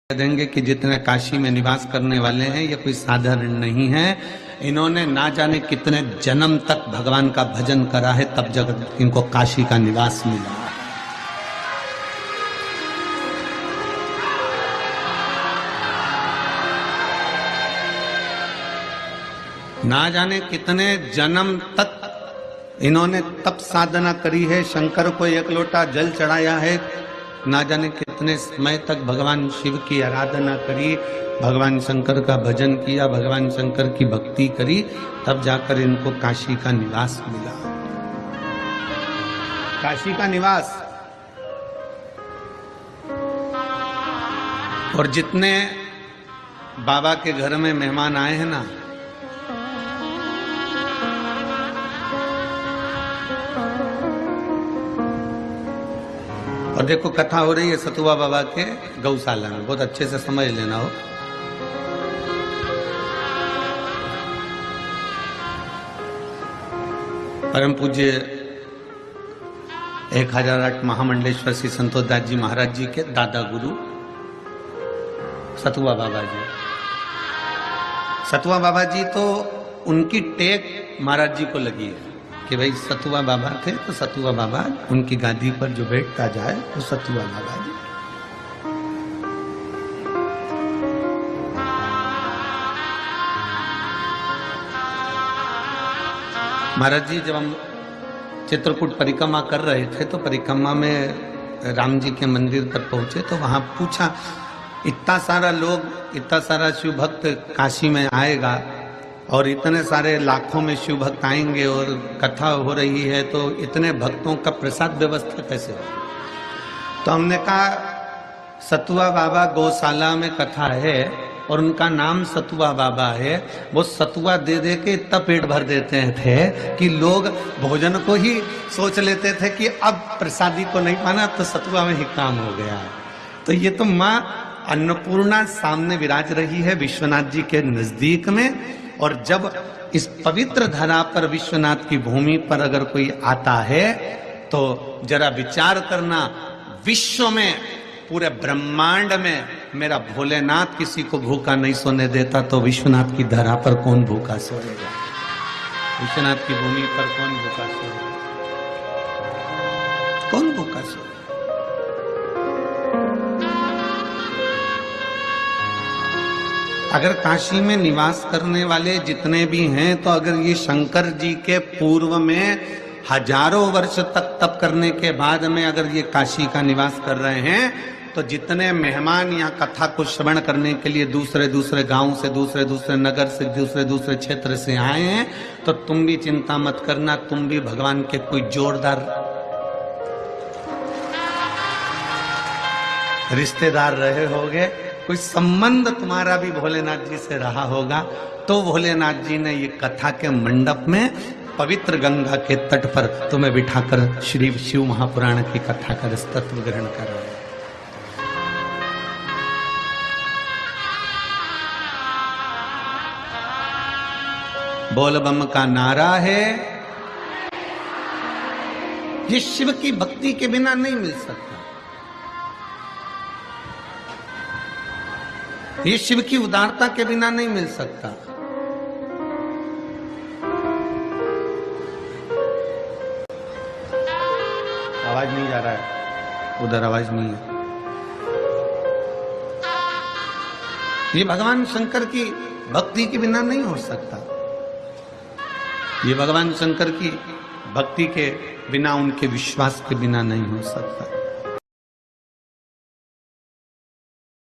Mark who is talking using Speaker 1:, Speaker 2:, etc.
Speaker 1: देंगे कि जितने काशी में निवास करने वाले हैं ये कोई साधारण नहीं है। इन्होंने ना जाने कितने जन्म तक भगवान का भजन करा है, तब जब इनको काशी का निवास मिला। ना जाने कितने जन्म तक इन्होंने तप साधना करी है, शंकर को एक लोटा जल चढ़ाया है, ना जाने कितने समय तक भगवान शिव की आराधना करी, भगवान शंकर का भजन किया, भगवान शंकर की भक्ति करी, तब जाकर इनको काशी का निवास मिला। काशी का निवास। और जितने बाबा के घर में मेहमान आए हैं ना, और देखो कथा हो रही है सतुआ बाबा के गौशाला में, बहुत अच्छे से समझ लेना हो। परम पूज्य 1008 महामंडलेश्वर श्री संतोष दास जी महाराज जी के दादा गुरु सतुआ बाबा जी। सतुआ बाबा जी तो उनकी टेक महाराज जी को लगी है कि भाई सतुआ बाबा थे तो सतुआ बाबा उनकी गादी पर जो बैठता जाए वो सतुआ बाबा जी। महाराज जी जब हम चित्रकूट परिक्रमा कर रहे थे तो परिक्रमा में राम जी के मंदिर तक पहुंचे तो वहां पूछा, इतना सारा लोग, इतना सारा शिव भक्त काशी में आएगा और इतने सारे लाखों में शिव भक्त आएंगे और कथा हो रही है, तो इतने भक्तों का प्रसाद व्यवस्था कैसे हो? तो हमने कहा सतुआ बाबा गौशाला में कथा है और उनका नाम सतुआ बाबा है। वो सतुआ दे दे के इतना पेट भर देते थे कि लोग भोजन को ही सोच लेते थे कि अब प्रसादी को नहीं पाना तो सतुआ में ही काम हो गया। तो ये तो माँ अन्नपूर्णा सामने विराज रही है विश्वनाथ जी के नजदीक में। और जब इस पवित्र धरा पर विश्वनाथ की भूमि पर अगर कोई आता है तो जरा विचार करना, विश्व में पूरे ब्रह्मांड में मेरा भोलेनाथ किसी को भूखा नहीं सोने देता, तो विश्वनाथ की धरा पर कौन भूखा सोएगा? विश्वनाथ की भूमि पर कौन भूखा सोएगा? कौन भूखा सोएगा? अगर काशी में निवास करने वाले जितने भी हैं, तो अगर ये शंकर जी के पूर्व में हजारों वर्ष तक तप करने के बाद में अगर ये काशी का निवास कर रहे हैं, तो जितने मेहमान यहाँ कथा को श्रवण करने के लिए दूसरे दूसरे गांव से, दूसरे दूसरे नगर से, दूसरे दूसरे क्षेत्र से आए हैं, तो तुम भी चिंता मत करना, तुम भी भगवान के कोई जोरदार रिश्तेदार रहे होगे, कोई संबंध तुम्हारा भी भोलेनाथ जी से रहा होगा। तो भोलेनाथ जी ने ये कथा के मंडप में पवित्र गंगा के तट पर तुम्हें बिठाकर श्री शिव महापुराण की कथा का तत्व ग्रहण करो। बोल बम का नारा है, ये शिव की भक्ति के बिना नहीं मिल सकता। ये शिव की उदारता के बिना नहीं मिल सकता। आवाज नहीं जा रहा है, उधर आवाज नहीं है। ये भगवान शंकर की भक्ति के बिना नहीं हो सकता। ये भगवान शंकर की भक्ति के बिना, उनके विश्वास के बिना नहीं हो सकता।